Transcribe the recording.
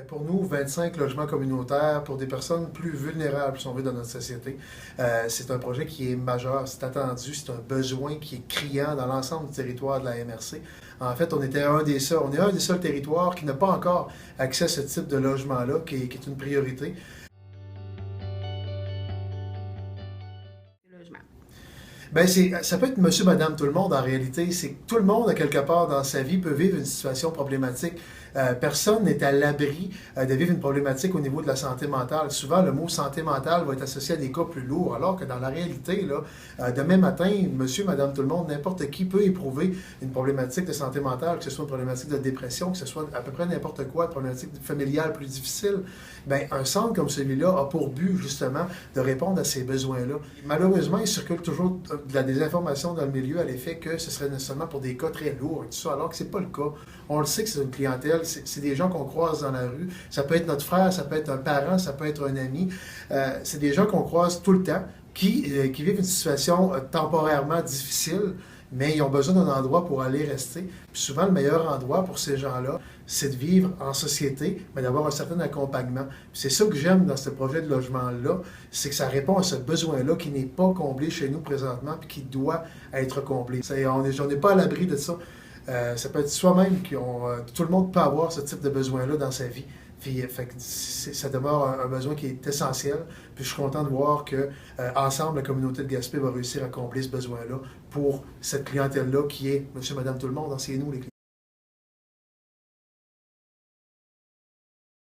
Pour nous, 25 logements communautaires pour des personnes plus vulnérables, si on veut, dans notre société, c'est un projet qui est majeur, c'est attendu, c'est un besoin qui est criant dans l'ensemble du territoire de la MRC. En fait, on est un des seuls territoires qui n'a pas encore accès à ce type de logement-là, qui est une priorité. Ben ça peut être monsieur, madame, tout le monde en réalité. C'est que tout le monde, à quelque part dans sa vie, peut vivre une situation problématique. Personne n'est à l'abri de vivre une problématique au niveau de la santé mentale. Souvent, le mot santé mentale va être associé à des cas plus lourds, alors que dans la réalité, là, demain matin, monsieur, madame, tout le monde, n'importe qui peut éprouver une problématique de santé mentale, que ce soit une problématique de dépression, que ce soit à peu près n'importe quoi, une problématique familiale plus difficile. Ben, un centre comme celui-là a pour but, justement, de répondre à ces besoins-là. Malheureusement, il circule toujours de la désinformation dans le milieu à l'effet que ce serait nécessairement pour des cas très lourds et tout ça, alors que c'est pas le cas. On le sait que c'est une clientèle, c'est des gens qu'on croise dans la rue. Ça peut être notre frère, ça peut être un parent, ça peut être un ami. C'est des gens qu'on croise tout le temps qui vivent une situation temporairement difficile, mais ils ont besoin d'un endroit pour aller rester. Puis souvent, le meilleur endroit pour ces gens-là, c'est de vivre en société, mais d'avoir un certain accompagnement. Puis c'est ça que j'aime dans ce projet de logement-là, c'est que ça répond à ce besoin-là qui n'est pas comblé chez nous présentement, puis qui doit être comblé. On n'est pas à l'abri de ça. Ça peut être soi-même tout le monde peut avoir ce type de besoin-là dans sa vie. Puis, ça demeure un besoin qui est essentiel. Puis je suis content de voir que ensemble, la communauté de Gaspé va réussir à combler ce besoin-là pour cette clientèle-là qui est monsieur, madame, tout le monde. C'est nous, les clients.